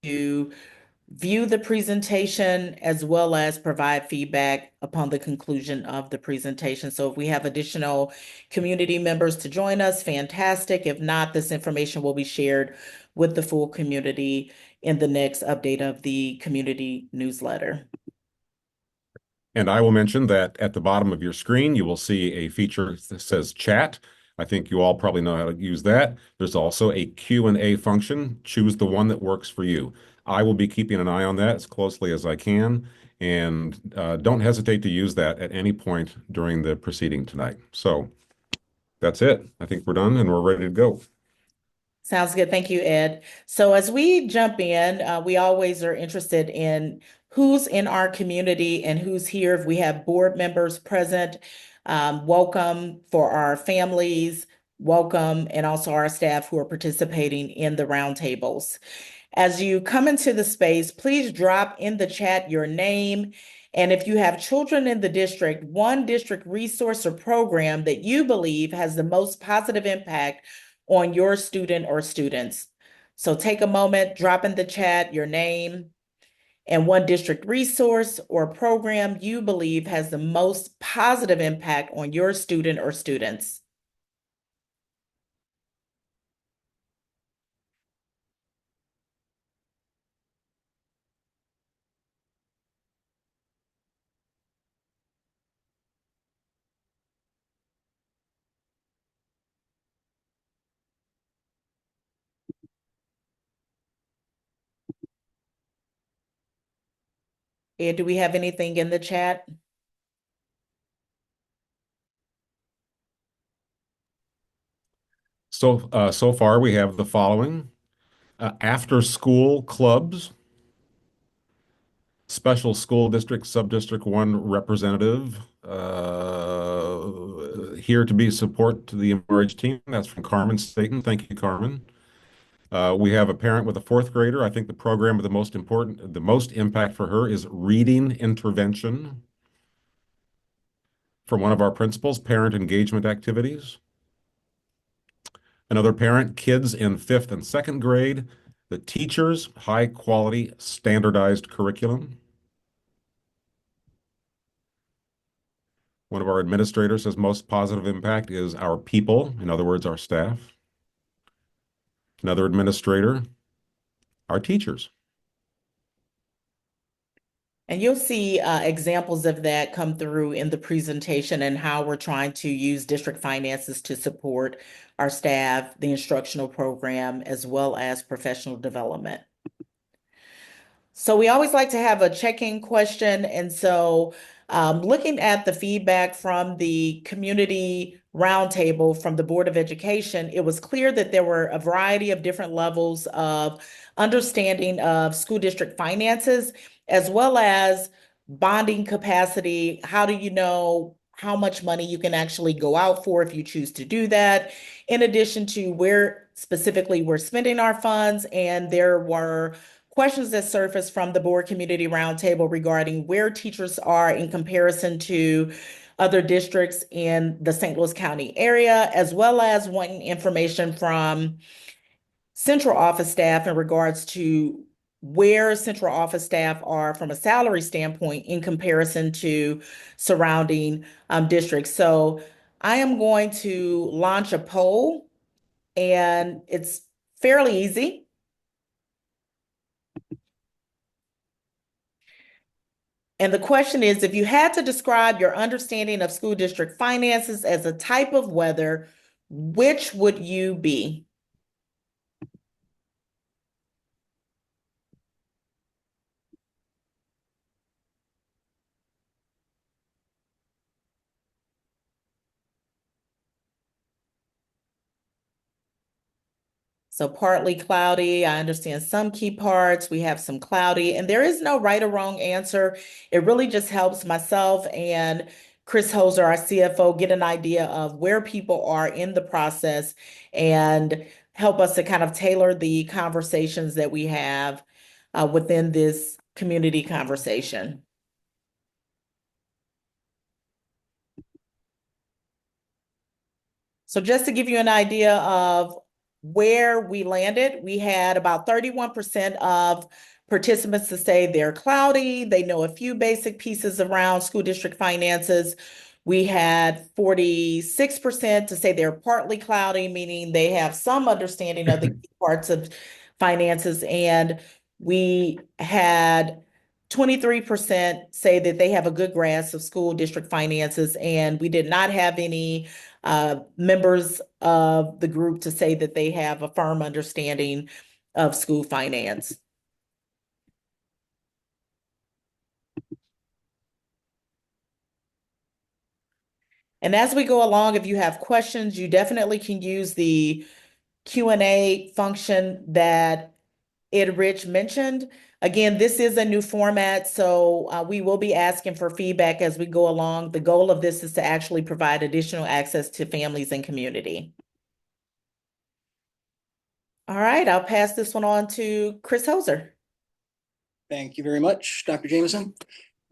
to view the presentation as well as provide feedback upon the conclusion of the presentation. So if we have additional community members to join us, fantastic. If not, this information will be shared with the full community in the next update of the community newsletter. And I will mention that at the bottom of your screen, you will see a feature that says chat. I think you all probably know how to use that. There's also a Q&A function. Choose the one that works for you. I will be keeping an eye on that as closely as I can, and don't hesitate to use that at any point during the proceeding tonight. So that's it. I think we're done and we're ready to go. Sounds good. Thank you, Ed. So as we jump in, we always are interested in who's in our community and who's here. If we have board members present, welcome. For our families, welcome, and also our staff who are participating in the roundtables. As you come into the space, please drop in the chat your name. And if you have children in the district, one district resource or program that you believe has the most positive impact on your student or students. So take a moment, drop in the chat your name and one district resource or program you believe has the most positive impact on your student or students. And do we have anything in the chat? So far we have the following: after school clubs, special school district, subdistrict 1 representative, here to be support to the Emerge team. That's from Carmen Staten. Thank you, Carmen. We have a parent with a fourth grader. I think the program with the most impact for her is reading intervention from one of our principals, parent engagement activities. Another parent, kids in fifth and second grade, the teachers, high quality, standardized curriculum. One of our administrators says most positive impact is our people, in other words, our staff. Another administrator, our teachers. And you'll see examples of that come through in the presentation and how we're trying to use district finances to support our staff, the instructional program, as well as professional development. So we always like to have a check-in question. And so looking at the feedback from the community roundtable from the Board of Education, it was clear that there were a variety of different levels of understanding of school district finances, as well as bonding capacity. How do you know how much money you can actually go out for if you choose to do that? In addition to where specifically we're spending our funds, and there were questions that surfaced from the board community roundtable regarding where teachers are in comparison to other districts in the St. Louis County area, as well as wanting information from central office staff in regards to where central office staff are from a salary standpoint in comparison to surrounding districts. So I am going to launch a poll, and it's fairly easy. And the question is, if you had to describe your understanding of school district finances as a type of weather, which would you be? So partly cloudy. I understand some key parts. We have some cloudy, and there is no right or wrong answer. It really just helps myself and Chris Hoser, our CFO, get an idea of where people are in the process and help us to kind of tailor the conversations that we have within this community conversation. So just to give you an idea of where we landed, we had about 31% of participants to say they're cloudy. They know a few basic pieces around school district finances. We had 46% to say they're partly cloudy, meaning they have some understanding of the key parts of finances. And we had 23% say that they have a good grasp of school district finances. And we did not have any members of the group to say that they have a firm understanding of school finance. And as we go along, if you have questions, you definitely can use the Q&A function that Ed Rich mentioned. Again, this is a new format, so we will be asking for feedback as we go along. The goal of this is to actually provide additional access to families and community. All right, I'll pass this one on to Chris Hoser. Thank you very much, Dr. Jameson.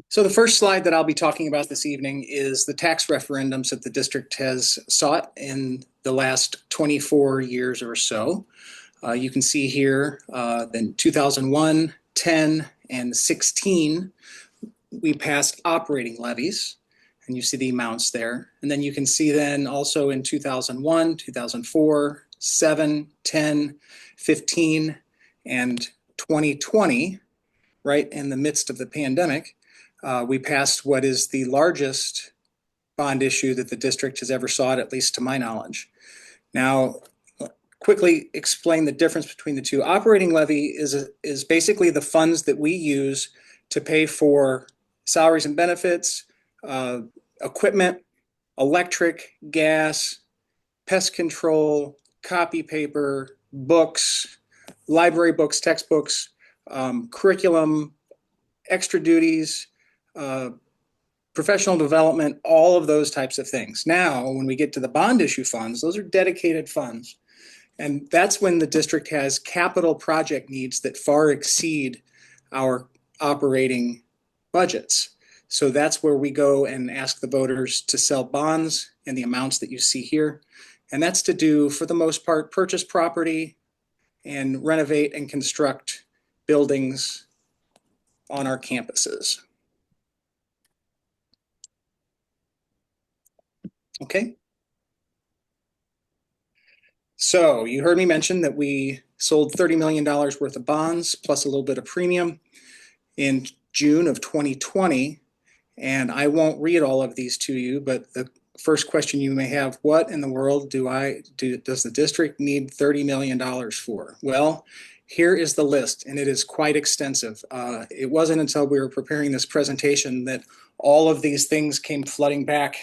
So the first slide that I'll be talking about this evening is the tax referendums that the district has sought in the last 24 years or so. You can see here in 2001, 10, and 16, we passed operating levies, and you see the amounts there. And then you can see then also in 2001, 2004, 7, 10, 15, and 2020, right in the midst of the pandemic, we passed what is the largest bond issue that the district has ever sought, at least to my knowledge. Now, quickly explain the difference between the two. Operating levy is basically the funds that we use to pay for salaries and benefits, equipment, electric, gas, pest control, copy paper, books, library books, textbooks, curriculum, extra duties, professional development, all of those types of things. Now, when we get to the bond issue funds, those are dedicated funds. And that's when the district has capital project needs that far exceed our operating budgets. So that's where we go and ask the voters to sell bonds in the amounts that you see here. And that's to do, for the most part, purchase property and renovate and construct buildings on our campuses. Okay. So you heard me mention that we sold $30 million worth of bonds plus a little bit of premium in June of 2020. And I won't read all of these to you, but the first question you may have, what in the world does the district need $30 million for? Well, here is the list, and it is quite extensive. It wasn't until we were preparing this presentation that all of these things came flooding back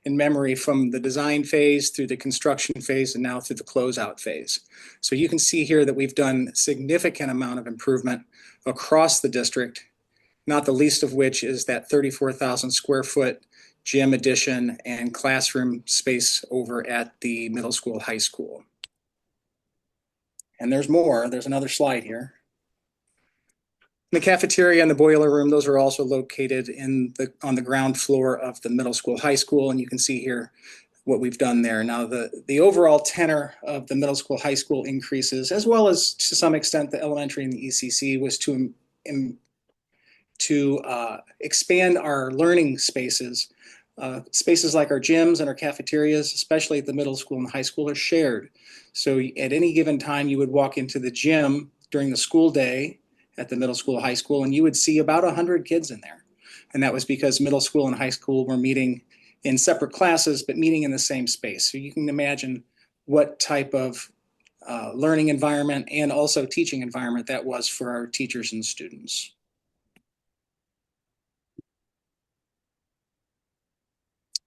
in memory, from the design phase through the construction phase and now through the closeout phase. So you can see here that we've done a significant amount of improvement across the district, not the least of which is that 34,000 square foot gym addition and classroom space over at the middle school, high school. And there's more. There's another slide here. The cafeteria and the boiler room, those are also located on the ground floor of the middle school, high school, and you can see here what we've done there. Now, the overall tenor of the middle school, high school increases, as well as to some extent the elementary and the ECC, was to expand our learning spaces. Spaces like our gyms and our cafeterias, especially at the middle school and high school, are shared. So at any given time, you would walk into the gym during the school day at the middle school, high school, and you would see about 100 kids in there. And that was because middle school and high school were meeting in separate classes, but meeting in the same space. So you can imagine what type of learning environment and also teaching environment that was for our teachers and students.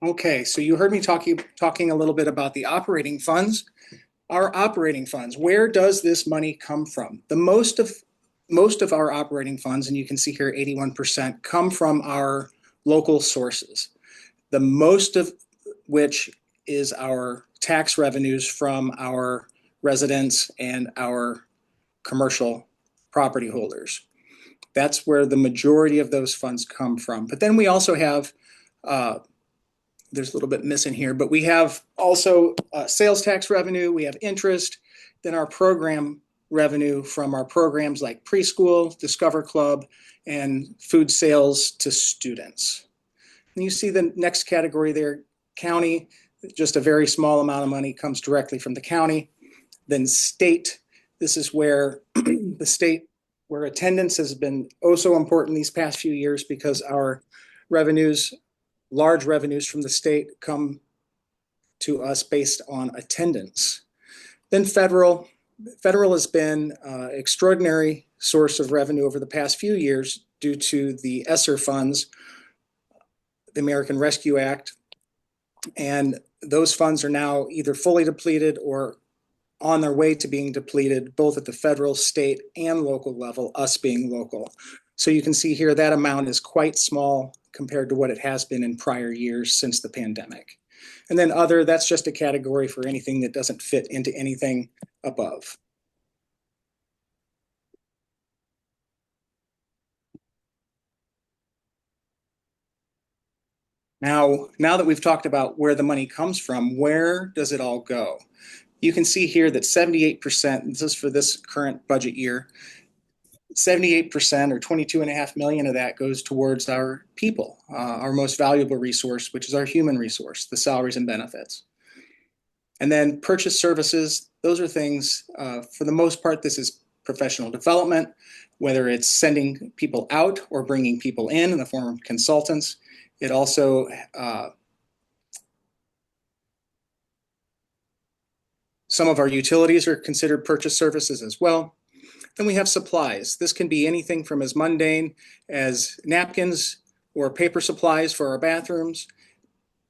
Okay, so you heard me talking a little bit about the operating funds. Our operating funds, where does this money come from? The most of our operating funds, and you can see here 81%, come from our local sources. The most of which is our tax revenues from our residents and our commercial property holders. That's where the majority of those funds come from. But then we also have, there's a little bit missing here, but we have also sales tax revenue, we have interest, than our program revenue from our programs like preschool, Discover Club, and food sales to students. And you see the next category there, county, just a very small amount of money comes directly from the county. Then state, this is where the state, where attendance has been oh so important these past few years because our revenues, large revenues from the state come to us based on attendance. Then federal has been an extraordinary source of revenue over the past few years due to the ESSER funds, the American Rescue Act, and those funds are now either fully depleted or on their way to being depleted, both at the federal, state, and local level, us being local. So you can see here that amount is quite small compared to what it has been in prior years since the pandemic. And then other, that's just a category for anything that doesn't fit into anything above. Now that we've talked about where the money comes from, where does it all go? You can see here that 78%, this is for this current budget year, 78% or 22.5 million of that goes towards our people, our most valuable resource, which is our human resource, the salaries and benefits. And then purchase services, those are things, for the most part, this is professional development, whether it's sending people out or bringing people in the form of consultants. It also, some of our utilities are considered purchase services as well. Then we have supplies. This can be anything from as mundane as napkins or paper supplies for our bathrooms.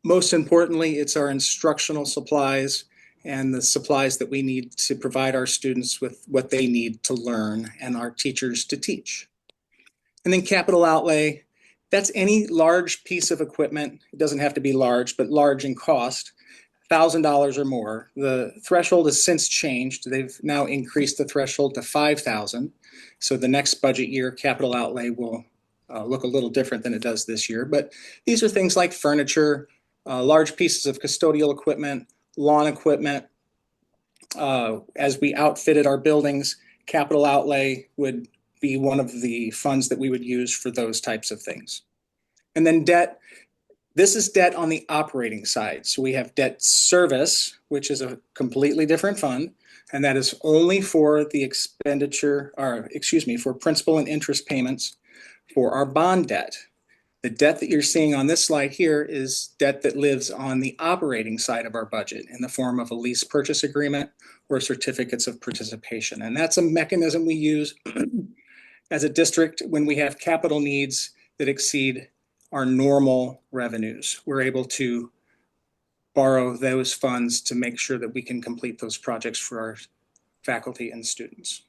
Most importantly, it's our instructional supplies and the supplies that we need to provide our students with what they need to learn and our teachers to teach. And then capital outlay, that's any large piece of equipment. It doesn't have to be large, but large in cost, $1,000 or more. The threshold has since changed. They've now increased the threshold to $5,000. So the next budget year, capital outlay will look a little different than it does this year. But these are things like furniture, large pieces of custodial equipment, lawn equipment. As we outfitted our buildings, capital outlay would be one of the funds that we would use for those types of things. And then debt. This is debt on the operating side. So we have debt service, which is a completely different fund, and that is only for the expenditure, or excuse me, for principal and interest payments for our bond debt. The debt that you're seeing on this slide here is debt that lives on the operating side of our budget in the form of a lease purchase agreement or certificates of participation. And that's a mechanism we use as a district when we have capital needs that exceed our normal revenues. We're able to borrow those funds to make sure that we can complete those projects for our faculty and students.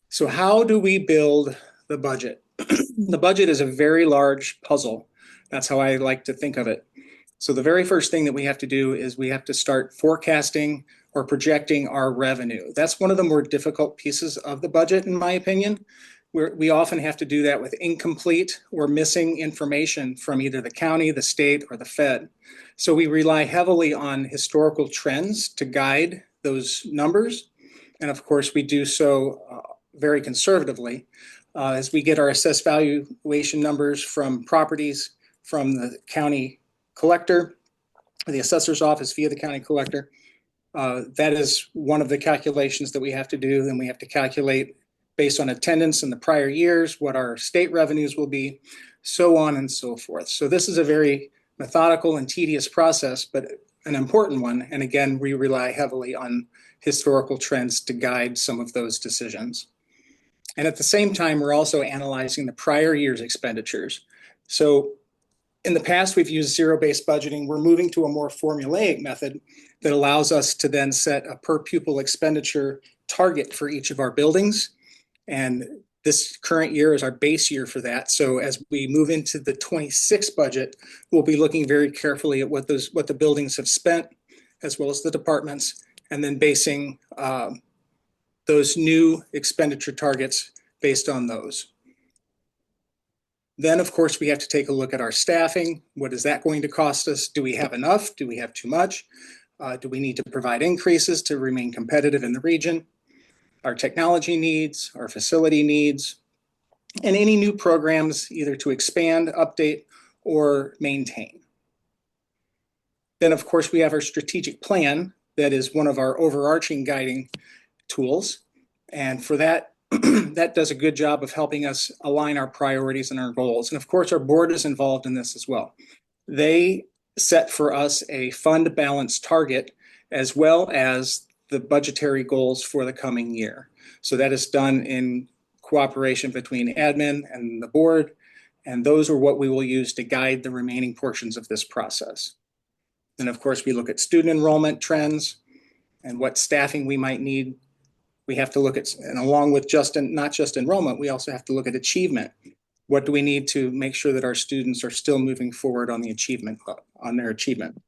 So how do we build the budget? The budget is a very large puzzle. That's how I like to think of it. So the very first thing that we have to do is we have to start forecasting or projecting our revenue. That's one of the more difficult pieces of the budget, in my opinion. We often have to do that with incomplete or missing information from either the county, the state, or the Fed. So we rely heavily on historical trends to guide those numbers. And of course, we do so very conservatively. As we get our assessed valuation numbers from properties from the county collector, the assessor's office via the county collector, that is one of the calculations that we have to do. Then we have to calculate based on attendance in the prior years, what our state revenues will be, so on and so forth. So this is a very methodical and tedious process, but an important one. And again, we rely heavily on historical trends to guide some of those decisions. And at the same time, we're also analyzing the prior year's expenditures. So in the past, we've used zero-based budgeting. We're moving to a more formulaic method that allows us to then set a per pupil expenditure target for each of our buildings. And this current year is our base year for that. So as we move into the 26 budget, we'll be looking very carefully at what the buildings have spent, as well as the departments, and then basing those new expenditure targets based on those. Then, of course, we have to take a look at our staffing. What is that going to cost us? Do we have enough? Do we have too much? Do we need to provide increases to remain competitive in the region? Our technology needs, our facility needs, and any new programs either to expand, update, or maintain. Then, of course, we have our strategic plan that is one of our overarching guiding tools. And for that, that does a good job of helping us align our priorities and our goals. And of course, our board is involved in this as well. They set for us a fund balance target as well as the budgetary goals for the coming year. So that is done in cooperation between admin and the board. And those are what we will use to guide the remaining portions of this process. And of course, we look at student enrollment trends and what staffing we might need. We have to look at, and along with not just enrollment, we also have to look at achievement. What do we need to make sure that our students are still moving forward on their achievement?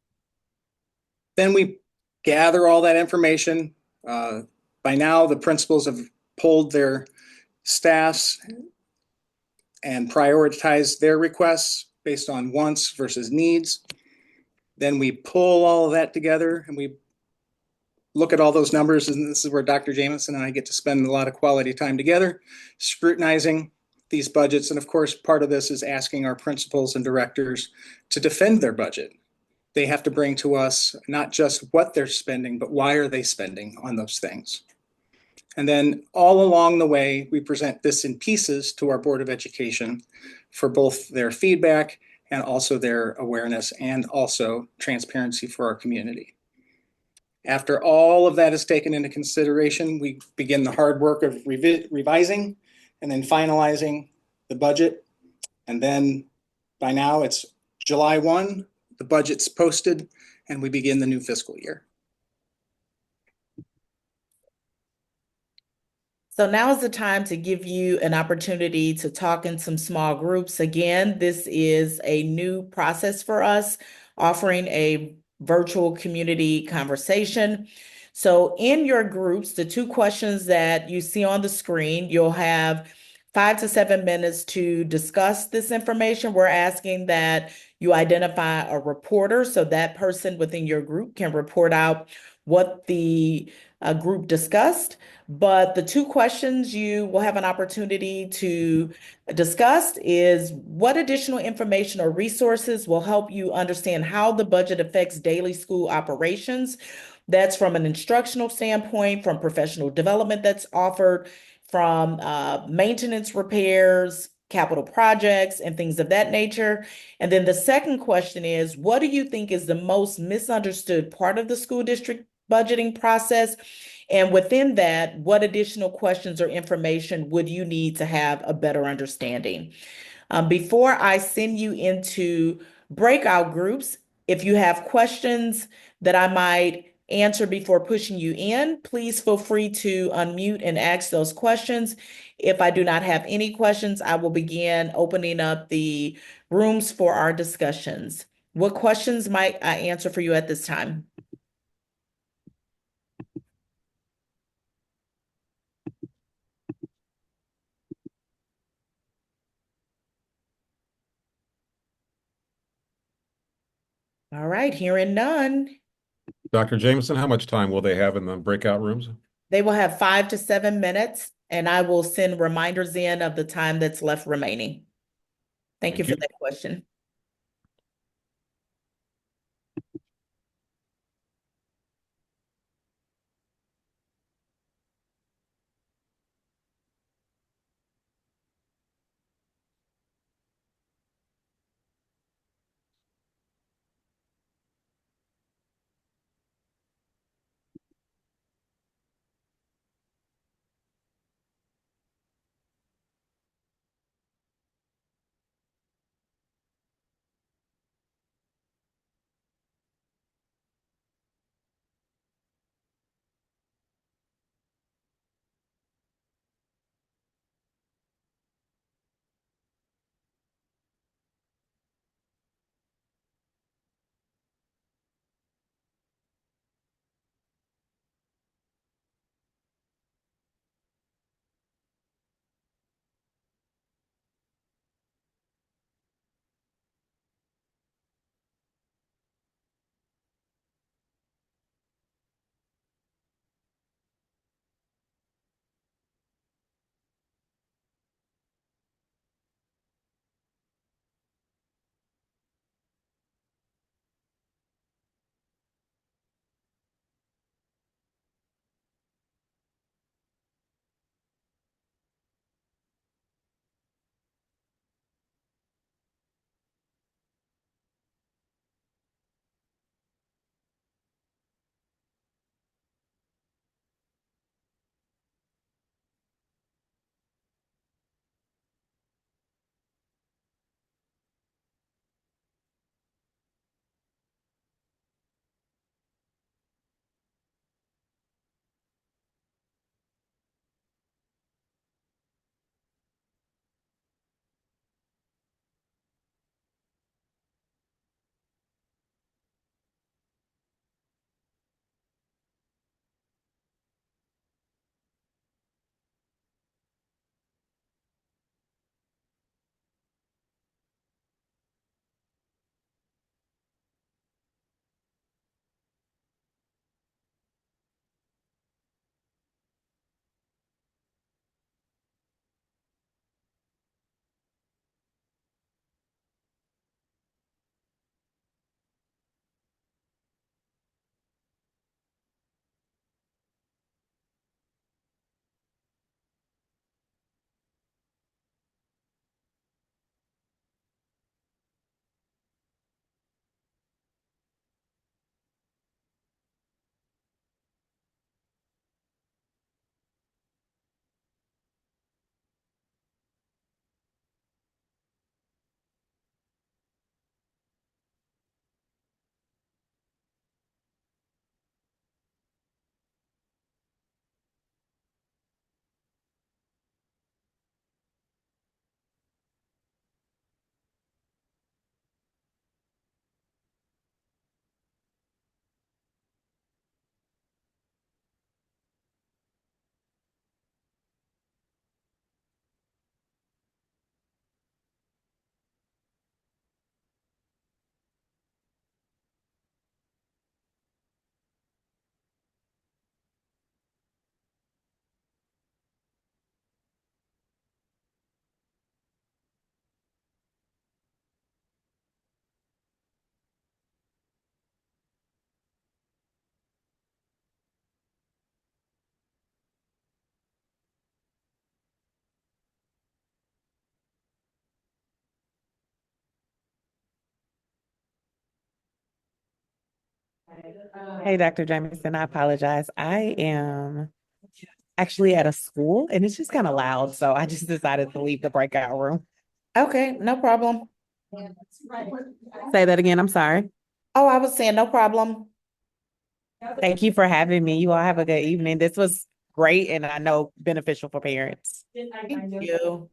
Then we gather all that information. By now, the principals have polled their staffs and prioritized their requests based on wants versus needs. Then we pull all of that together and we look at all those numbers, and this is where Dr. Jamison and I get to spend a lot of quality time together, scrutinizing these budgets. And of course, part of this is asking our principals and directors to defend their budget. They have to bring to us not just what they're spending, but why are they spending on those things. And then all along the way, we present this in pieces to our Board of Education for both their feedback and also their awareness and also transparency for our community. After all of that is taken into consideration, we begin the hard work of revising and then finalizing the budget. And then by now it's July 1, the budget's posted, and we begin the new fiscal year. So now is the time to give you an opportunity to talk in some small groups. Again, this is a new process for us, offering a virtual community conversation. So in your groups, the 2 questions that you see on the screen, you'll have 5 to 7 minutes to discuss this information. We're asking that you identify a reporter so that person within your group can report out what the group discussed. But the 2 questions you will have an opportunity to discuss is what additional information or resources will help you understand how the budget affects daily school operations. That's from an instructional standpoint, from professional development that's offered, from maintenance repairs, capital projects, and things of that nature. And then the second question is, what do you think is the most misunderstood part of the school district budgeting process? And within that, what additional questions or information would you need to have a better understanding? Before I send you into breakout groups, if you have questions that I might answer before pushing you in, please feel free to unmute and ask those questions. If I do not have any questions, I will begin opening up the rooms for our discussions. What questions might I answer for you at this time? All right, hearing none. Dr. Jameson, how much time will they have in the breakout rooms? They will have 5 to 7 minutes, and I will send reminders in of the time that's left remaining. Thank you for that question. Hey, Dr. Jamison, I apologize. I am actually at a school and it's just kind of loud, so I just decided to leave the breakout room. Okay, no problem. Say that again. I'm sorry. Oh, I was saying no problem. Thank you for having me. You all have a good evening. This was great and I know beneficial for parents. Thank you.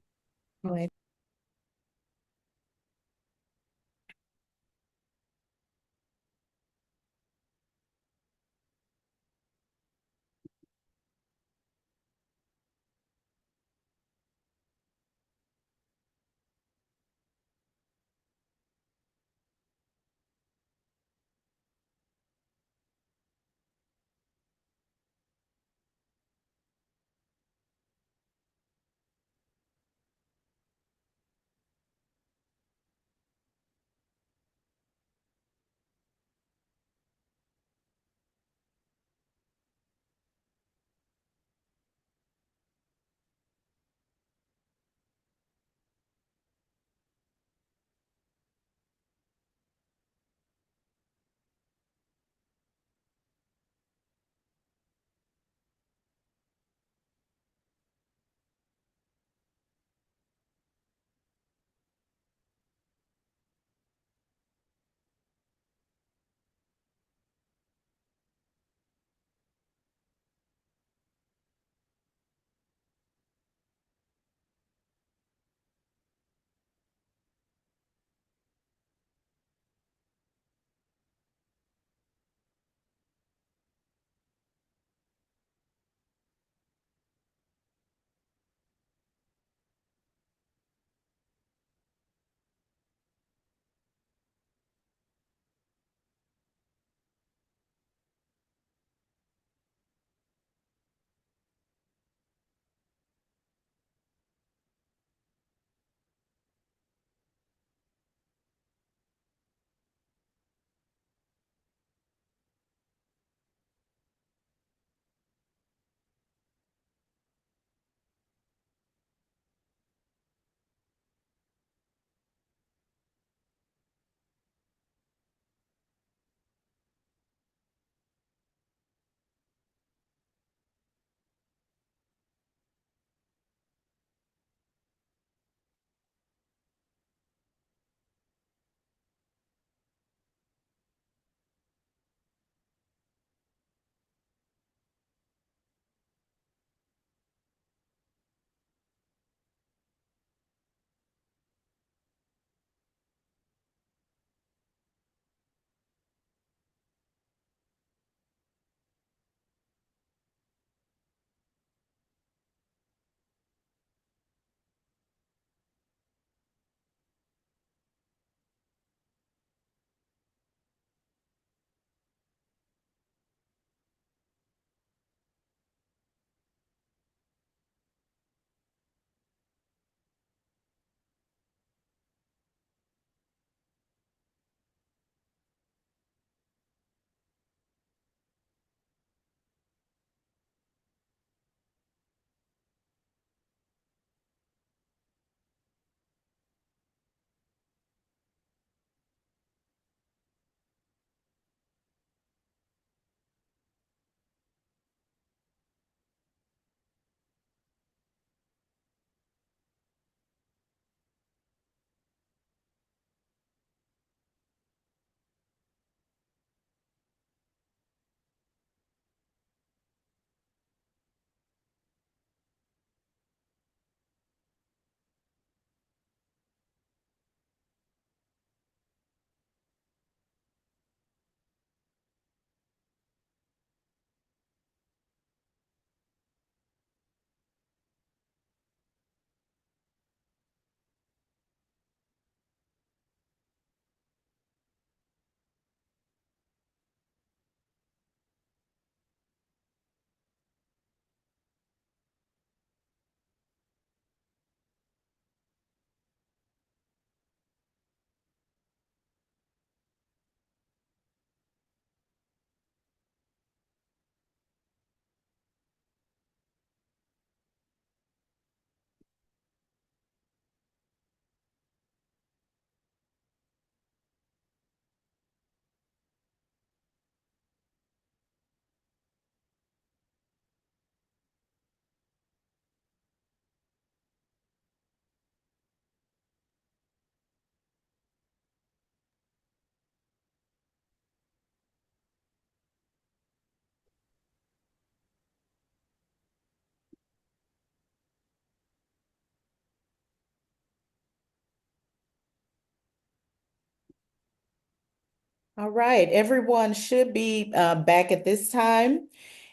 All right, everyone should be back at this time.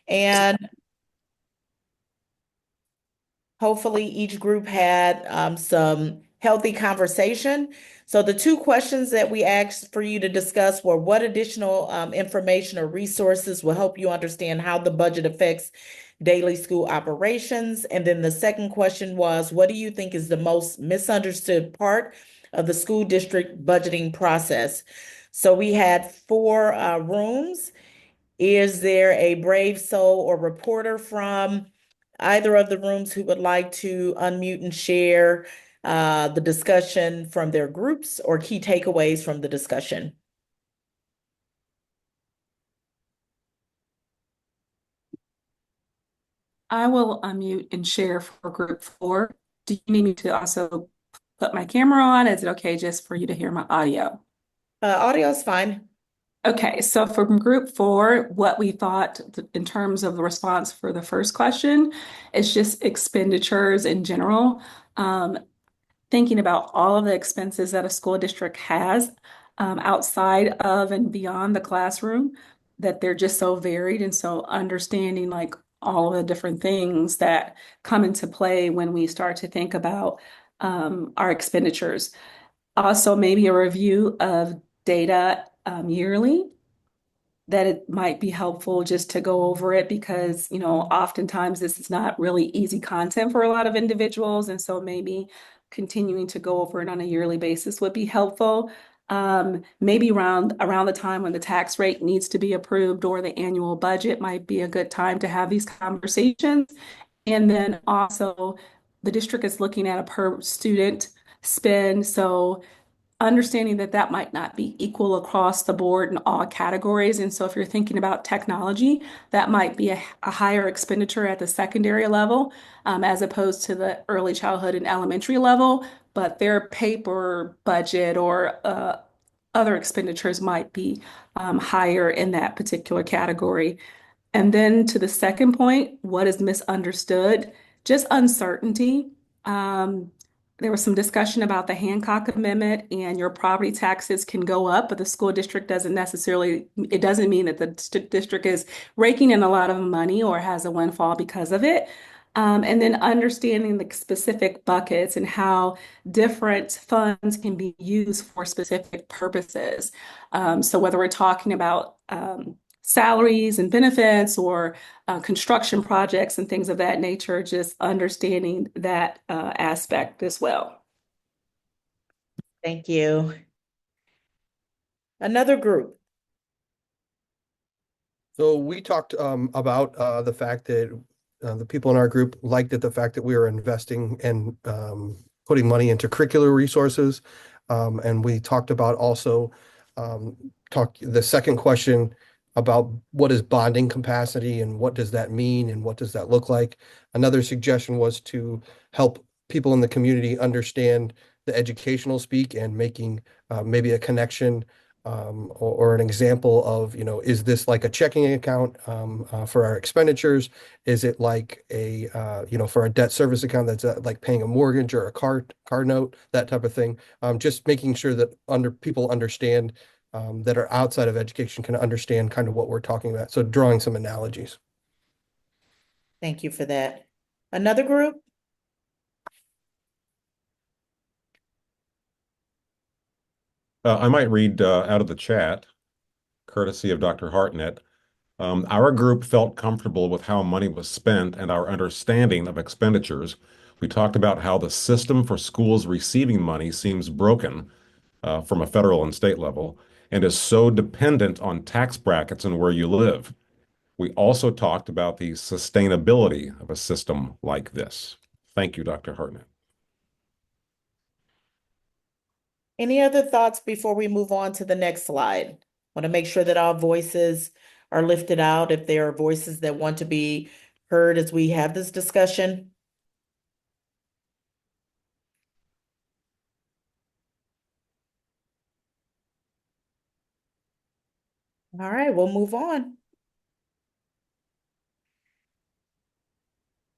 And hopefully each group had some healthy conversation. So the two questions that we asked for you to discuss were what additional information or resources will help you understand how the budget affects daily school operations? And then the second question was, what do you think is the most misunderstood part of the school district budgeting process? So we had four rooms. Is there a brave soul or reporter from either of the rooms who would like to unmute and share the discussion from their groups or key takeaways from the discussion? I will unmute and share for group 4. Do you need me to also put my camera on? Is it okay just for you to hear my audio? Audio is fine. Okay, so from group 4, what we thought in terms of the response for the first question is just expenditures in general. Thinking about all of the expenses that a school district has outside of and beyond the classroom, that they're just so varied. And so understanding like all of the different things that come into play when we start to think about our expenditures. Also, maybe a review of data yearly, that it might be helpful just to go over it because, oftentimes this is not really easy content for a lot of individuals. And so maybe continuing to go over it on a yearly basis would be helpful. Maybe around the time when the tax rate needs to be approved or the annual budget might be a good time to have these conversations. And then also the district is looking at a per student spend. So understanding that that might not be equal across the board in all categories. And so if you're thinking about technology, that might be a higher expenditure at the secondary level as opposed to the early childhood and elementary level, but their paper budget or other expenditures might be higher in that particular category. And then to the second point, what is misunderstood? Just uncertainty. There was some discussion about the Hancock Amendment and your property taxes can go up, but the school district doesn't necessarily, it doesn't mean that the district is raking in a lot of money or has a windfall because of it. And then understanding the specific buckets and how different funds can be used for specific purposes. So whether we're talking about salaries and benefits or construction projects and things of that nature, just understanding that aspect as well. Thank you. Another group. So we talked about the fact that the people in our group liked it, the fact that we were investing and putting money into curricular resources. And we talked about also the second question about what is bonding capacity and what does that mean and what does that look like. Another suggestion was to help people in the community understand the educational speak and making maybe a connection or an example of, is this like a checking account for our expenditures? Is it like a, for a debt service account that's like paying a mortgage or a car note, that type of thing? Just making sure that people understand that are outside of education can understand kind of what we're talking about. So drawing some analogies. Thank you for that. Another group? I might read out of the chat, courtesy of Dr. Hartnett. Our group felt comfortable with how money was spent and our understanding of expenditures. We talked about how the system for schools receiving money seems broken from a federal and state level and is so dependent on tax brackets and where you live. We also talked about the sustainability of a system like this. Thank you, Dr. Hartnett. Any other thoughts before we move on to the next slide? Want to make sure that our voices are lifted out if there are voices that want to be heard as we have this discussion. All right, we'll move on.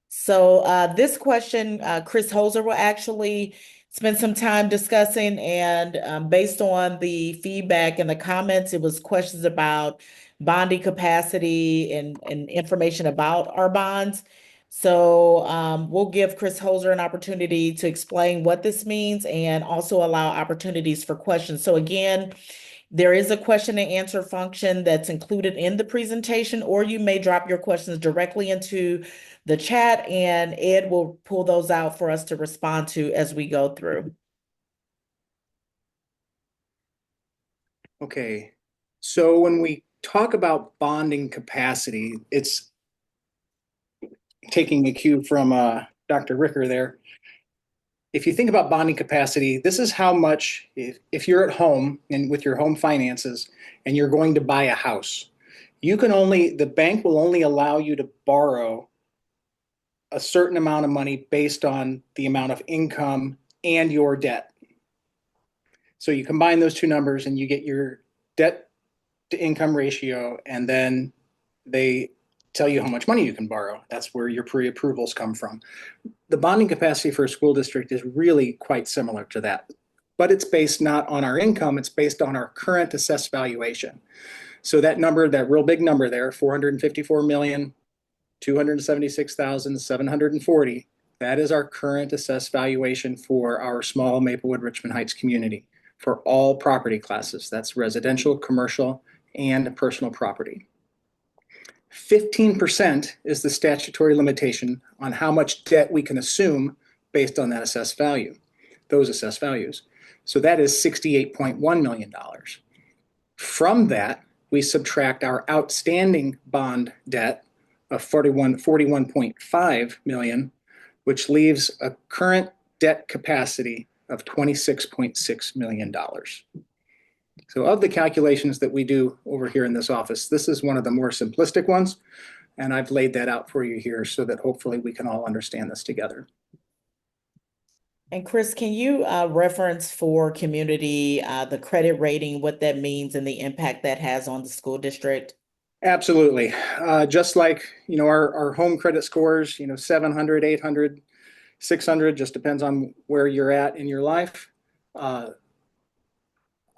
So this question, Chris Holzer will actually spent some time discussing, and based on the feedback and the comments, it was questions about bonding capacity and information about our bonds. So we'll give Chris Holzer an opportunity to explain what this means and also allow opportunities for questions. So again, there is a question and answer function that's included in the presentation, or you may drop your questions directly into the chat and Ed will pull those out for us to respond to as we go through. Okay, so when we talk about bonding capacity, it's taking a cue from Dr. Ricker there. If you think about bonding capacity, this is how much, if you're at home and with your home finances and you're going to buy a house, the bank will only allow you to borrow a certain amount of money based on the amount of income and your debt. So you combine those two numbers and you get your debt to income ratio, and then they tell you how much money you can borrow. That's where your pre-approvals come from. The bonding capacity for a school district is really quite similar to that, but it's based not on our income, it's based on our current assessed valuation. So that number, that real big number there, 454,276,740, that is our current assessed valuation for our small Maplewood Richmond Heights community for all property classes. That's residential, commercial, and personal property. 15% is the statutory limitation on how much debt we can assume based on that assessed value, those assessed values. So that is $68.1 million. From that, we subtract our outstanding bond debt of $41.5 million, which leaves a current debt capacity of $26.6 million. So of the calculations that we do over here in this office, this is one of the more simplistic ones, and I've laid that out for you here so that hopefully we can all understand this together. And Chris, can you reference for community the credit rating, what that means and the impact that has on the school district? Absolutely. Just like, our home credit scores, 700, 800, 600, just depends on where you're at in your life.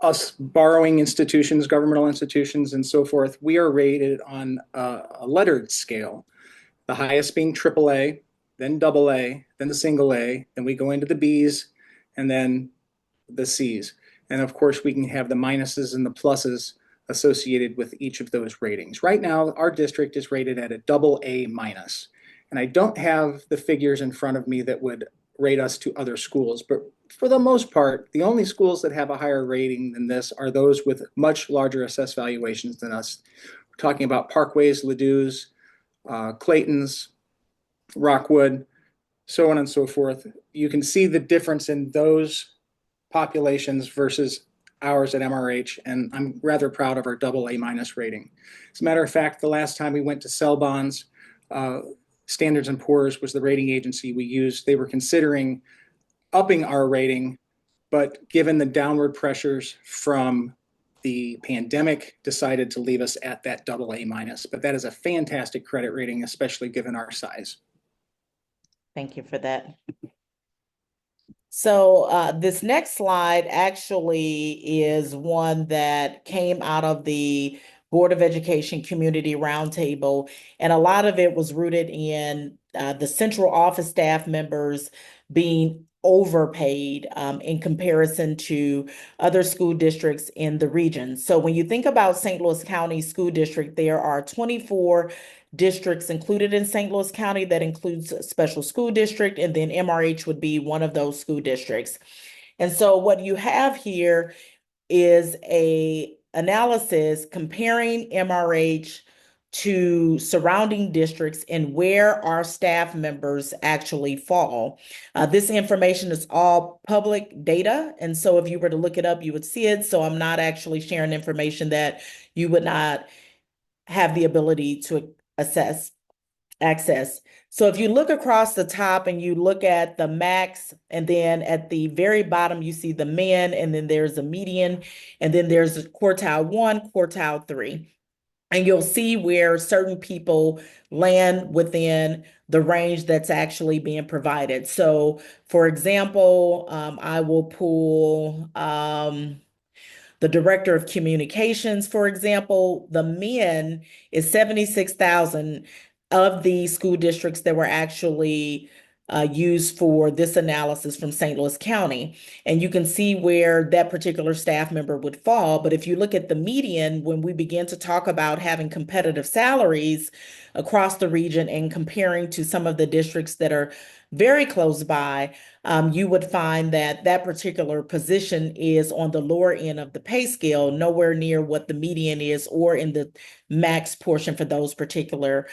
Us borrowing institutions, governmental institutions, and so forth, we are rated on a lettered scale, the highest being AAA, then AA, then the single A, then we go into the Bs, and then the Cs. And of course, we can have the minuses and the pluses associated with each of those ratings. Right now, our district is rated at a AA minus. And I don't have the figures in front of me that would rate us to other schools, but for the most part, the only schools that have a higher rating than this are those with much larger assessed valuations than us. We're talking about Parkways, Ladou's, Clayton's, Rockwood, so on and so forth. You can see the difference in those populations versus ours at MRH, and I'm rather proud of our AA minus rating. As a matter of fact, the last time we went to sell bonds, Standards & Poor's was the rating agency we used. They were considering upping our rating, but given the downward pressures from the pandemic, decided to leave us at that AA minus. But that is a fantastic credit rating, especially given our size. Thank you for that. So this next slide actually is one that came out of the Board of Education Community Roundtable, and a lot of it was rooted in the central office staff members being overpaid in comparison to other school districts in the region. So when you think about St. Louis County School District, there are 24 districts included in St. Louis County that includes a special school district, and then MRH would be one of those school districts. And so what you have here is a analysis comparing MRH to surrounding districts and where our staff members actually fall. This information is all public data, and so if you were to look it up, you would see it. So I'm not actually sharing information that you would not have the ability to access. So if you look across the top and you look at the max, and then at the very bottom, you see the min, and then there's a median, and then there's quartile 1, quartile 3. And you'll see where certain people land within the range that's actually being provided. So, for example, I will pull the director of communications, for example. The men is 76,000 of the school districts that were actually used for this analysis from St. Louis County. And you can see where that particular staff member would fall. But if you look at the median, when we begin to talk about having competitive salaries across the region and comparing to some of the districts that are very close by, you would find that that particular position is on the lower end of the pay scale, nowhere near what the median is or in the max portion for those particular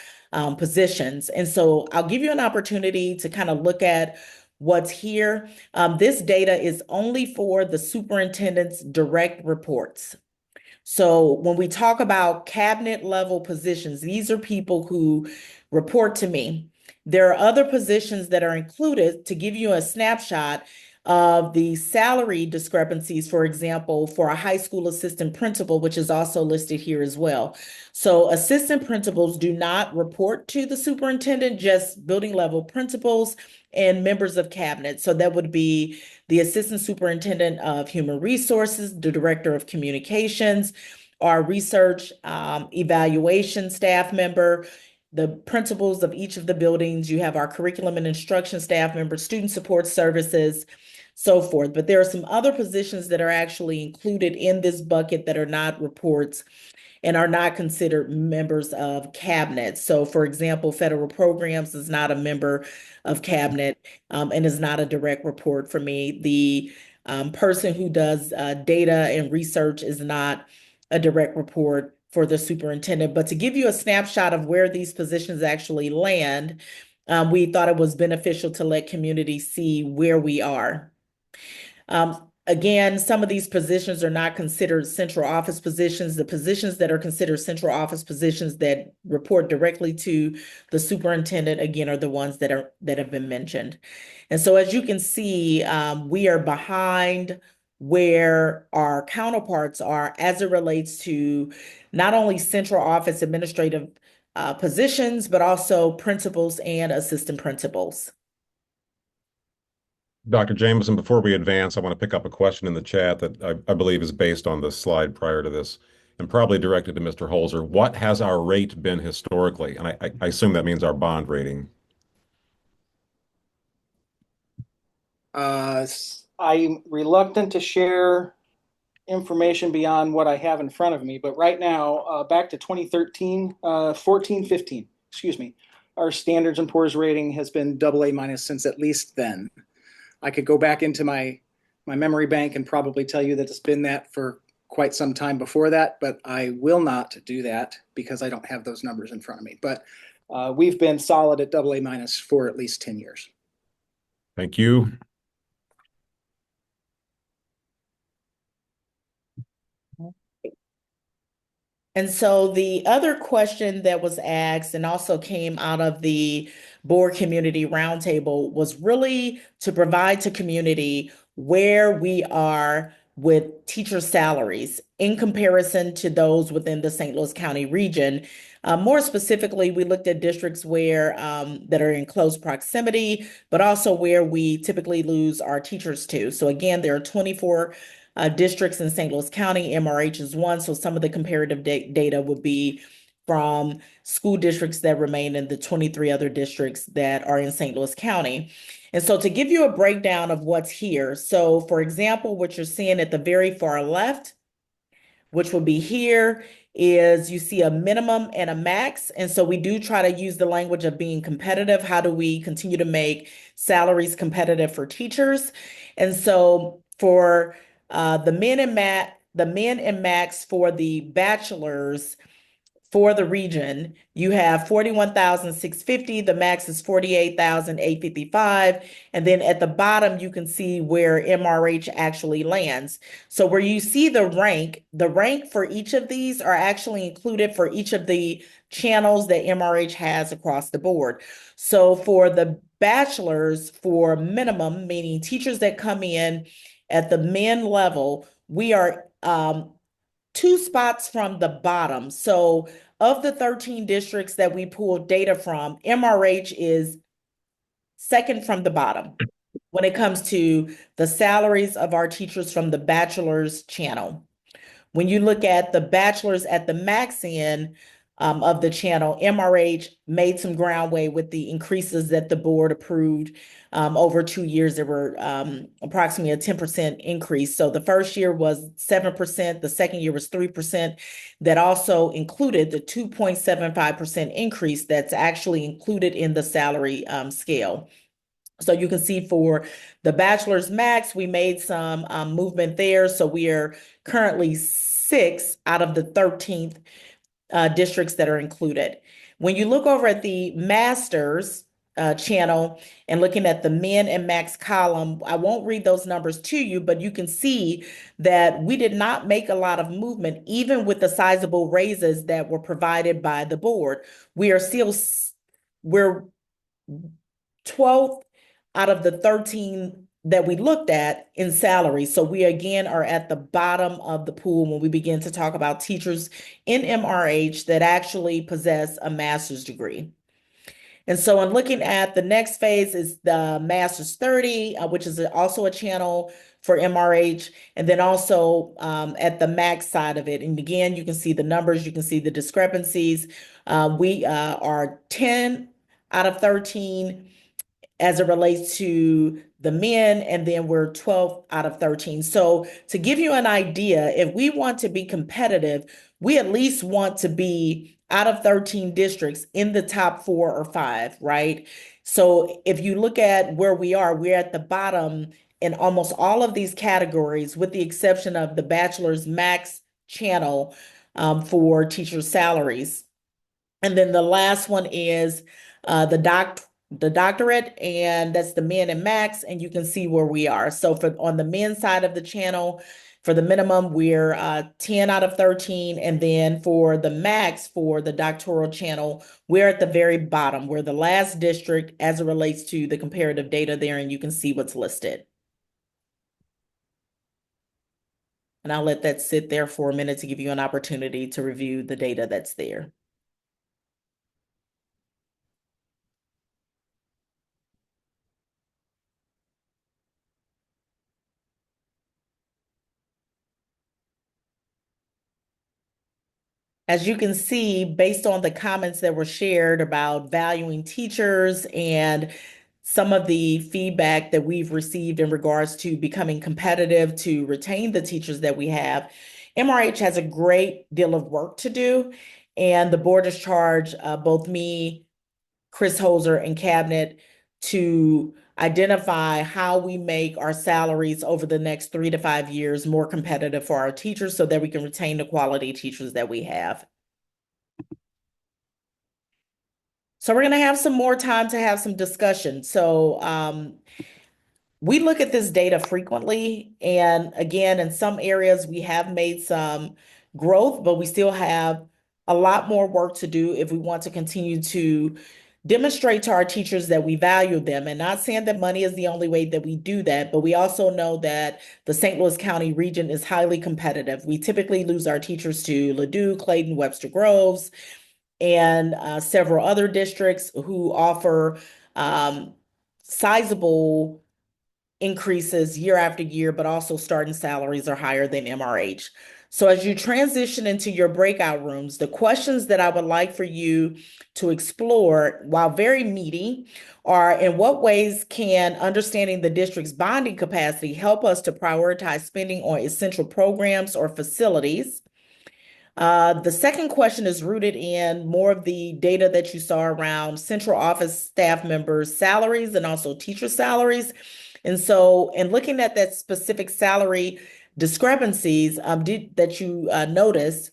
positions. And so I'll give you an opportunity to kind of look at what's here. This data is only for the superintendent's direct reports. So when we talk about cabinet level positions, these are people who report to me. There are other positions that are included to give you a snapshot of the salary discrepancies, for example, for a high school assistant principal, which is also listed here as well. So assistant principals do not report to the superintendent, just building level principals and members of cabinet. So that would be the assistant superintendent of human resources, the director of communications, our research evaluation staff member, the principals of each of the buildings. You have our curriculum and instruction staff members, student support services, so forth. But there are some other positions that are actually included in this bucket that are not reports and are not considered members of cabinet. So for example, federal programs is not a member of cabinet and is not a direct report for me. The person who does data and research is not a direct report for the superintendent. But to give you a snapshot of where these positions actually land, we thought it was beneficial to let community see where we are. Again, some of these positions are not considered central office positions. The positions that are considered central office positions that report directly to the superintendent, again, are the ones that have been mentioned. And so as you can see, we are behind where our counterparts are as it relates to not only central office administrative positions, but also principals and assistant principals. Dr. Jameson, before we advance, I want to pick up a question in the chat that I believe is based on the slide prior to this and probably directed to Mr. Holzer. What has our rate been historically? And I assume that means our bond rating. I'm reluctant to share information beyond what I have in front of me, but right now, back to 2013, 14, 15, excuse me, our Standards and Poor's rating has been AA minus since at least then. I could go back into my memory bank and probably tell you that it's been that for quite some time before that, but I will not do that because I don't have those numbers in front of me. But we've been solid at AA minus for at least 10 years. Thank you. And so the other question that was asked and also came out of the board community roundtable was really to provide to community where we are with teacher salaries in comparison to those within the St. Louis County region. More specifically, we looked at districts where that are in close proximity, but also where we typically lose our teachers to. So again, there are 24 districts in St. Louis County. MRH is one. So some of the comparative data would be from school districts that remain in the 23 other districts that are in St. Louis County. And so to give you a breakdown of what's here. So for example, what you're seeing at the very far left, which will be here, is you see a minimum and a max. And so we do try to use the language of being competitive. How do we continue to make salaries competitive for teachers? And so for the min and max for the bachelors for the region, you have 41,650. The max is 48,855. And then at the bottom, you can see where MRH actually lands. So where you see the rank for each of these are actually included for each of the channels that MRH has across the board. So for the bachelors, for minimum, meaning teachers that come in at the min level, we are two spots from the bottom. So of the 13 districts that we pulled data from, MRH is second from the bottom when it comes to the salaries of our teachers from the bachelor's channel. When you look at the bachelor's at the max end of the channel, MRH made some groundway with the increases that the board approved over 2 years. There were approximately a 10% increase. So the first year was 7%, the second year was 3%. That also included the 2.75% increase that's actually included in the salary scale. So you can see for the bachelor's max, we made some movement there. So we are currently 6 out of the 13th districts that are included. When you look over at the master's channel and looking at the min and max column, I won't read those numbers to you, but you can see that we did not make a lot of movement, even with the sizable raises that were provided by the board. We're 12th out of the 13 that we looked at in salary. So we again are at the bottom of the pool when we begin to talk about teachers in MRH that actually possess a master's degree. And so in looking at the next phase is the Master's 30, which is also a channel for MRH, and then also at the max side of it. And again, you can see the numbers, you can see the discrepancies. We are 10 out of 13 as it relates to the men, and then we're 12 out of 13. So to give you an idea, if we want to be competitive, we at least want to be out of 13 districts in the top 4 or 5, right? So if you look at where we are, we're at the bottom in almost all of these categories, with the exception of the bachelor's max channel for teacher salaries. And then the last one is the doctorate, and that's the min and max, and you can see where we are. So for on the men's side of the channel, for the minimum, we're 10 out of 13. And then for the max, for the doctoral channel, we're at the very bottom. We're the last district as it relates to the comparative data there, and you can see what's listed. And I'll let that sit there for a minute to give you an opportunity to review the data that's there. As you can see, based on the comments that were shared about valuing teachers and some of the feedback that we've received in regards to becoming competitive to retain the teachers that we have, MRH has a great deal of work to do. And the board has charged both me, Chris Holzer, and Cabinet to identify how we make our salaries over the next 3 to 5 years more competitive for our teachers so that we can retain the quality teachers that we have. So we're going to have some more time to have some discussion. So we look at this data frequently. And again, in some areas, we have made some growth, but we still have a lot more work to do if we want to continue to demonstrate to our teachers that we value them. And not saying that money is the only way that we do that, but we also know that the St. Louis County region is highly competitive. We typically lose our teachers to Ladue, Clayton, Webster Groves, and several other districts who offer sizable increases year after year, but also starting salaries are higher than MRH. So as you transition into your breakout rooms, the questions that I would like for you to explore, while very meaty, are in what ways can understanding the district's bonding capacity help us to prioritize spending on essential programs or facilities? The second question is rooted in more of the data that you saw around central office staff members' salaries and also teacher salaries. And so in looking at that specific salary discrepancies that you noticed,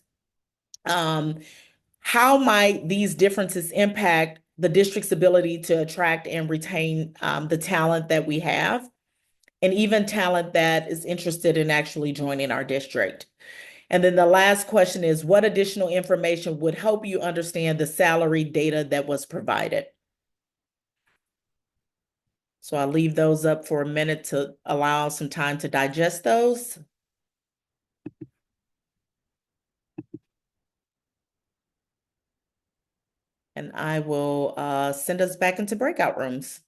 how might these differences impact the district's ability to attract and retain the talent that we have, and even talent that is interested in actually joining our district? And then the last question is, what additional information would help you understand the salary data that was provided? So I'll leave those up for a minute to allow some time to digest those. And I will send us back into breakout rooms.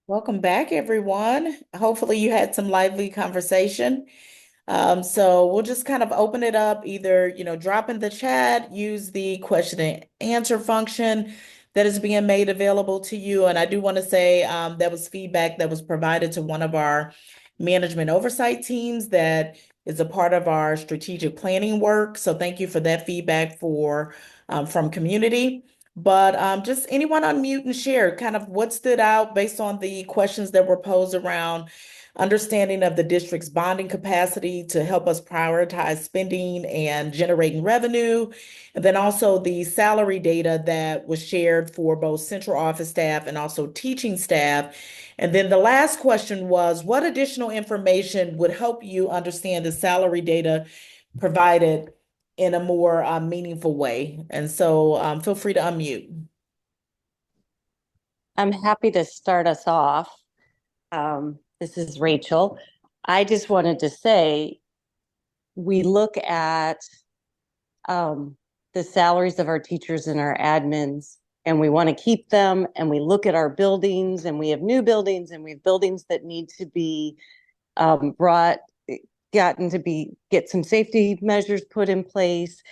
Welcome back, everyone. Hopefully you had some lively conversation. So we'll just kind of open it up, either, drop in the chat, use the question and answer function that is being made available to you. And I do want to say that was feedback that was provided to one of our management oversight teams that is a part of our strategic planning work. So thank you for that feedback from community. But just anyone unmute and share kind of what stood out based on the questions that were posed around understanding of the district's bonding capacity to help us prioritize spending and generating revenue. And then also the salary data that was shared for both central office staff and also teaching staff. And then the last question was, what additional information would help you understand the salary data provided in a more meaningful way? And so feel free to unmute. I'm happy to start us off. This is Rachel. I just wanted to say, we look at the salaries of our teachers and our admins, and we want to keep them, and we look at our buildings, and we have new buildings, and we have buildings that need to be get some safety measures put in place.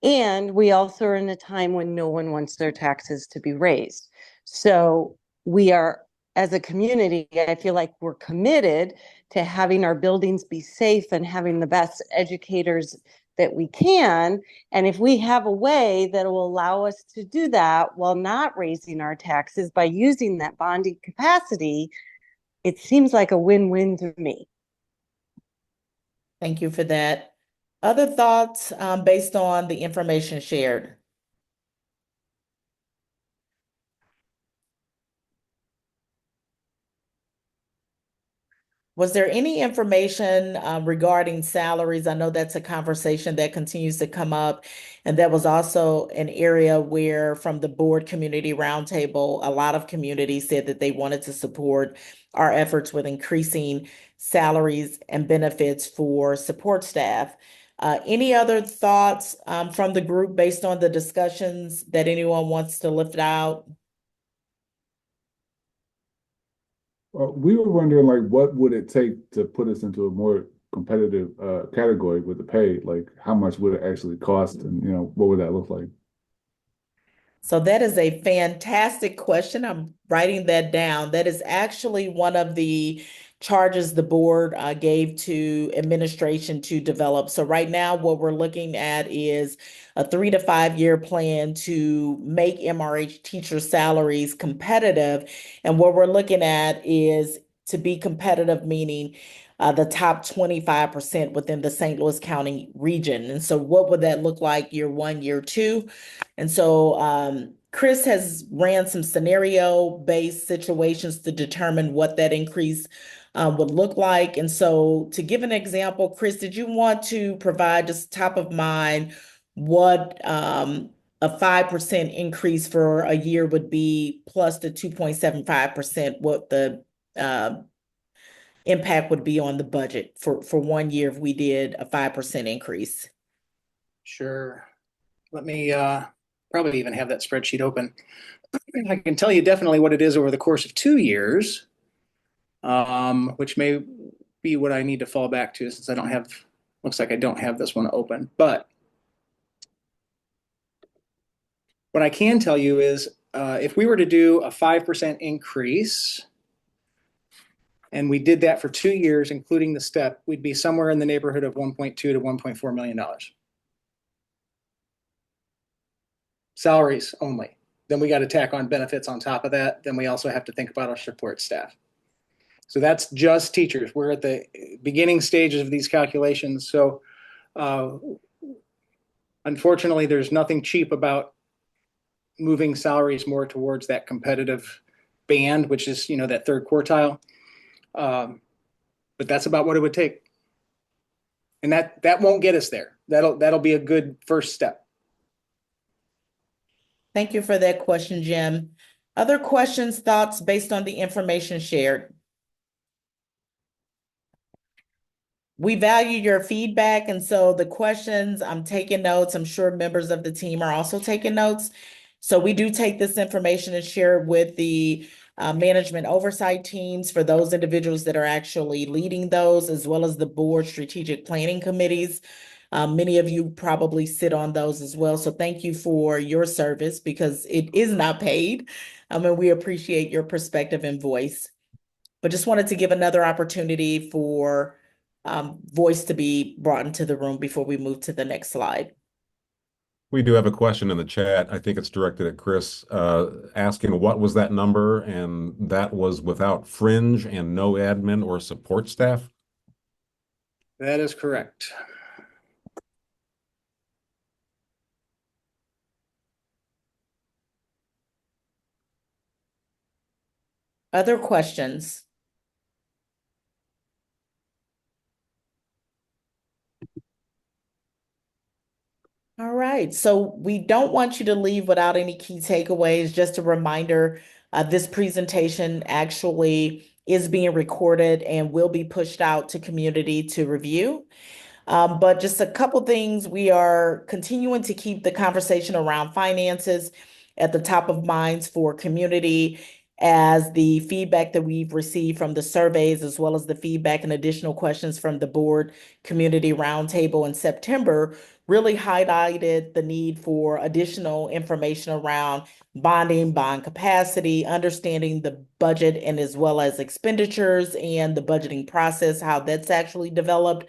And we also are in a time when no one wants their taxes to be raised. So we are, as a community, I feel like we're committed to having our buildings be safe and having the best educators that we can. And if we have a way that will allow us to do that while not raising our taxes by using that bonding capacity, it seems like a win-win to me. Thank you for that. Other thoughts based on the information shared? Was there any information regarding salaries? I know that's a conversation that continues to come up. And that was also an area where, from the board community roundtable, a lot of communities said that they wanted to support our efforts with increasing salaries and benefits for support staff. Any other thoughts from the group based on the discussions that anyone wants to lift out? We were wondering, like, what would it take to put us into a more competitive category with the pay? Like, how much would it actually cost, and what would that look like? So that is a fantastic question. I'm writing that down. That is actually one of the charges the board gave to administration to develop. So right now, what we're looking at is a 3 to 5 year plan to make MRH teacher salaries competitive. And what we're looking at is to be competitive, meaning the top 25% within the St. Louis County region. And so what would that look like year one, year two? And so Chris has ran some scenario-based situations to determine what that increase would look like. And so to give an example, Chris, did you want to provide just top of mind what a 5% increase for a year would be, plus the 2.75%, what the impact would be on the budget for 1 year if we did a 5% increase? Sure. Let me probably even have that spreadsheet open. I can tell you definitely what it is over the course of 2 years, which may be what I need to fall back to, since looks like I don't have this one open. But what I can tell you is if we were to do a 5% increase, and we did that for 2 years, including the step, we'd be somewhere in the neighborhood of $1.2 to $1.4 million. Salaries only. Then we got to tack on benefits on top of that. Then we also have to think about our support staff. So that's just teachers. We're at the beginning stages of these calculations. So unfortunately, there's nothing cheap about moving salaries more towards that competitive band, which is, that third quartile. But that's about what it would take. And that won't get us there. That'll be a good first step. Thank you for that question, Jim. Other questions, thoughts based on the information shared? We value your feedback, and so the questions, I'm taking notes. I'm sure members of the team are also taking notes. So we do take this information and share it with the management oversight teams for those individuals that are actually leading those, as well as the board strategic planning committees. Many of you probably sit on those as well. So thank you for your service because it is not paid. And we appreciate your perspective and voice. But just wanted to give another opportunity for voice to be brought into the room before we move to the next slide. We do have a question in the chat. I think it's directed at Chris, asking what was that number? And that was without fringe and no admin or support staff. That is correct. Other questions? All right, so we don't want you to leave without any key takeaways. Just a reminder, this presentation actually is being recorded and will be pushed out to community to review. But just a couple things, we are continuing to keep the conversation around finances at the top of minds for community as the feedback that we've received from the surveys, as well as the feedback and additional questions from the board community roundtable in September, really highlighted the need for additional information around bonding, bond capacity, understanding the budget and as well as expenditures and the budgeting process, how that's actually developed.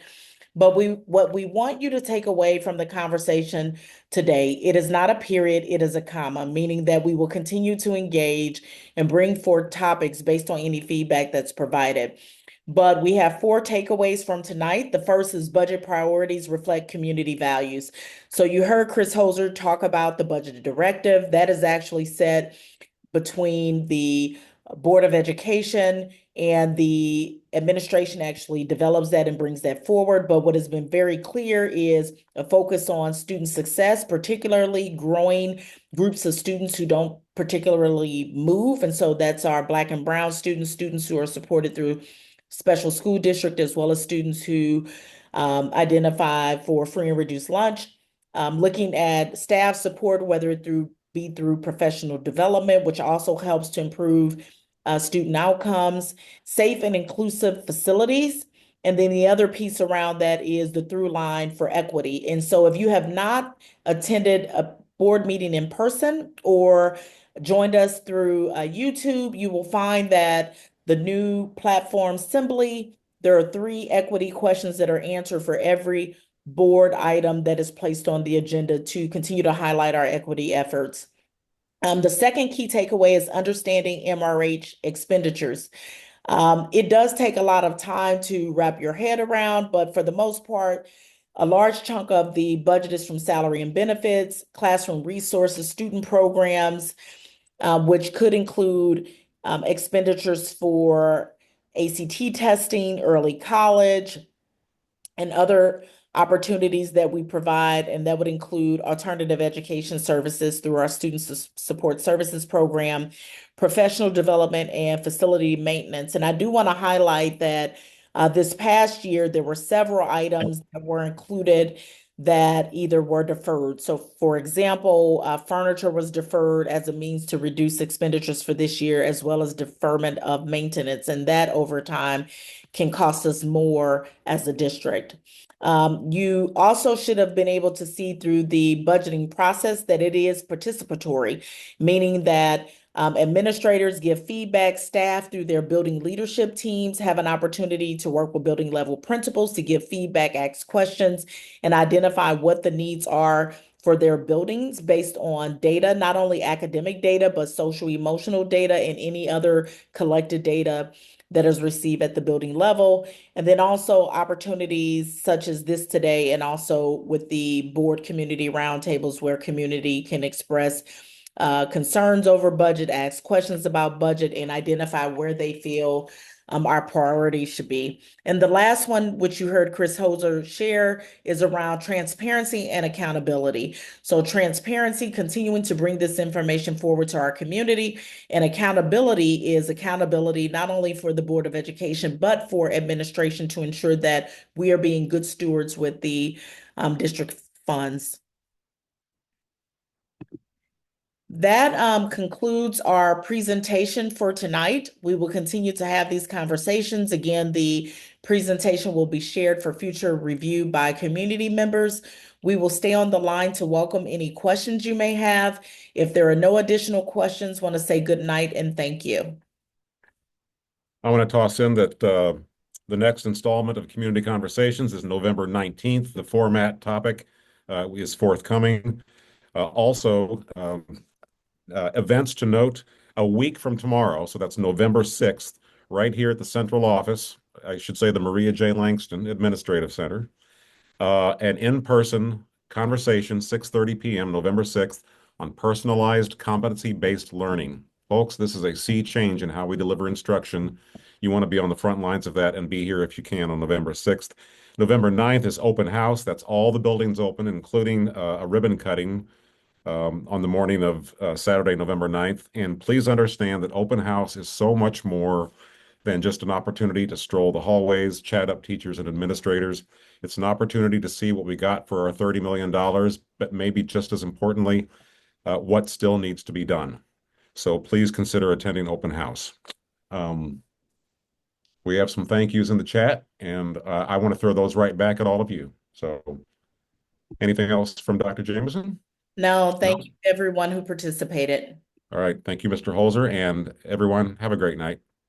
But what we want you to take away from the conversation today, it is not a period, it is a comma, meaning that we will continue to engage and bring forth topics based on any feedback that's provided. But we have 4 takeaways from tonight. The first is budget priorities reflect community values. So you heard Chris Holzer talk about the budget directive that is actually set between the Board of Education and the administration actually develops that and brings that forward. But what has been very clear is a focus on student success, particularly growing groups of students who don't particularly move. And so that's our Black and Brown students, students who are supported through special school district, as well as students who identify for free and reduced lunch. Looking at staff support, whether it be through professional development, which also helps to improve student outcomes, safe and inclusive facilities. And then the other piece around that is the through line for equity. And so if you have not attended a board meeting in person or joined us through YouTube, you will find that the new platform Assembly, there are 3 equity questions that are answered for every board item that is placed on the agenda to continue to highlight our equity efforts. The second key takeaway is understanding MRH expenditures. It does take a lot of time to wrap your head around, but for the most part, a large chunk of the budget is from salary and benefits, classroom resources, student programs, which could include expenditures for ACT testing, early college, and other opportunities that we provide, and that would include alternative education services through our Student Support Services program, professional development, and facility maintenance. And I do want to highlight that this past year, there were several items that were included that either were deferred. So for example, furniture was deferred as a means to reduce expenditures for this year, as well as deferment of maintenance. And that over time can cost us more as a district. You also should have been able to see through the budgeting process that it is participatory, meaning that administrators give feedback, staff through their building leadership teams have an opportunity to work with building level principals to give feedback, ask questions, and identify what the needs are for their buildings based on data, not only academic data, but social emotional data and any other collected data that is received at the building level. And then also opportunities such as this today, and also with the board community roundtables where community can express concerns over budget, ask questions about budget, and identify where they feel our priorities should be. And the last one, which you heard Chris Holzer share, is around transparency and accountability. So transparency, continuing to bring this information forward to our community, and accountability is accountability not only for the Board of Education, but for administration to ensure that we are being good stewards with the district funds. That concludes our presentation for tonight. We will continue to have these conversations. Again, the presentation will be shared for future review by community members. We will stay on the line to welcome any questions you may have. If there are no additional questions, want to say good night and thank you. I want to toss in that the next installment of Community Conversations is November 19th. The format topic is forthcoming. Also, events to note a week from tomorrow, so that's November 6th, right here at the central office, I should say the Maria J. Langston Administrative Center, an in-person conversation, 6:30 p.m., November 6th, on personalized competency-based learning. Folks, this is a sea change in how we deliver instruction. You want to be on the front lines of that and be here if you can on November 6th. November 9th is open house. That's all the buildings open, including a ribbon cutting on the morning of Saturday, November 9th. And please understand that open house is so much more than just an opportunity to stroll the hallways, chat up teachers and administrators. It's an opportunity to see what we got for our $30 million, but maybe just as importantly, what still needs to be done. So please consider attending open house. We have some thank yous in the chat, and I want to throw those right back at all of you. So anything else from Dr. Jameson? No, thank you everyone who participated. All right. Thank you, Mr. Holzer, and everyone have a great night.